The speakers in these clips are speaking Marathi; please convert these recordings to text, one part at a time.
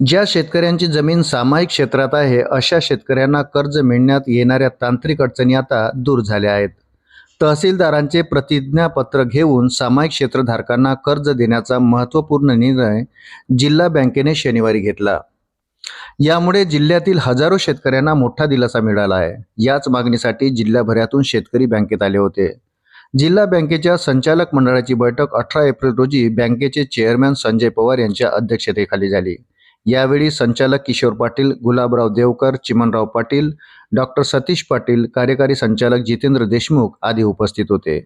ज्या शेतकऱ्यांची जमीन सामायिक क्षेत्रात आहे अशा शेतकऱ्यांना कर्ज मिळण्यात येणाऱ्या तांत्रिक अडचणी आता दूर झाल्या आहेत। तहसीलदारांचे प्रतिज्ञापत्र घेऊन सामायिक क्षेत्रधारकांना कर्ज देण्याचा महत्त्वपूर्ण निर्णय जिल्हा बँकेने शनिवारी घेतला। यामुळे जिल्ह्यातील हजारो शेतकऱ्यांना मोठा दिलासा मिळाला आहे। याच मागणीसाठी जिल्हाभरातून शेतकरी बँकेत आले होते। जिल्हा बँकेच्या संचालक मंडळाची बैठक 18 एप्रिल रोजी बँकेचे चेअरमॅन संजय पवार यांच्या अध्यक्षतेखाली झाली। यावेळी संचालक किशोर पाटील, गुलाबराव देवकर, चिमनराव पाटील, डॉक्टर सतीश पाटील, कार्यकारी संचालक जितेंद्र देशमुख आदी उपस्थित होते।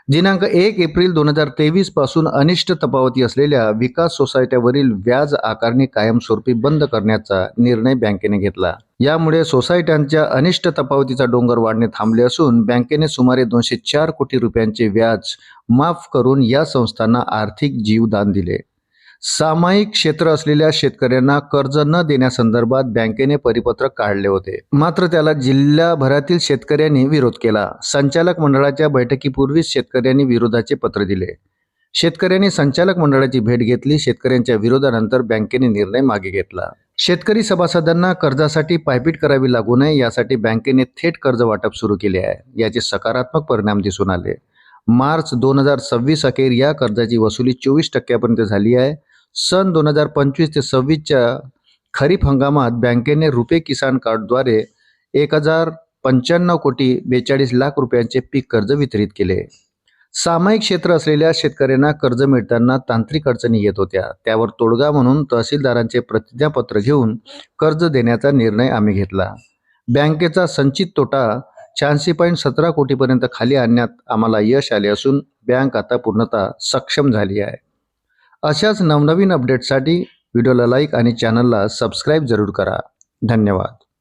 दिनांक 1 एप्रिल 2023 पासून अनिष्ट तपावती असलेल्या विकास सोसायट्यावरील व्याज आकारणी कायमस्वरूपी बंद करण्याचा निर्णय बँकेने घेतला। यामुळे सोसायट्यांच्या अनिष्ट तपावतीचा डोंगर वाढणे थांबले असून बँकेने सुमारे 204 कोटी रुपयांचे व्याज माफ करून या संस्थांना आर्थिक जीवदान दिले। सामायिक क्षेत्र असलेल्या शेतकऱ्यांना कर्ज न देण्यासंदर्भात बँकेने परिपत्रक काढले होते, मात्र त्याला जिल्हाभरातील शेतकऱ्यांनी विरोध केला। संचालक मंडळाच्या बैठकीपूर्वीच शेतकऱ्यांनी विरोधाचे पत्र दिले। शेतकऱ्यांनी संचालक मंडळाची भेट घेतली। शेतकऱ्यांच्या विरोधानंतर बँकेने निर्णय मागे घेतला। शेतकरी सभासदांना कर्जासाठी पायपीट करावी लागू नये यासाठी बँकेने थेट कर्ज वाटप सुरू केले आहे। याचे सकारात्मक परिणाम दिसून आले। मार्च 2026 अखेर या कर्जाची वसुली 24% झाली आहे। सन 2025 ते 26च्या खरीप हंगामात बँकेने रुपे किसान कार्डद्वारे 1095 कोटी 42 लाख रुपयांचे पीक कर्ज वितरित केले। सामायिक क्षेत्र असलेल्या शेतकऱ्यांना कर्ज मिळताना तांत्रिक अडचणी येत होत्या, त्यावर तोडगा म्हणून तहसीलदारांचे प्रतिज्ञापत्र घेऊन कर्ज देण्याचा निर्णय आम्ही घेतला। बँकेचा संचित तोटा 86.17 कोटीपर्यंत खाली आणण्यात आम्हाला यश आले असून बँक आता पूर्णतः सक्षम झाली आहे। अशाच नवनवीन अपडेट्ससाठी व्हिडिओला लाईक आणि चॅनलला सबस्क्राईब जरूर करा। धन्यवाद।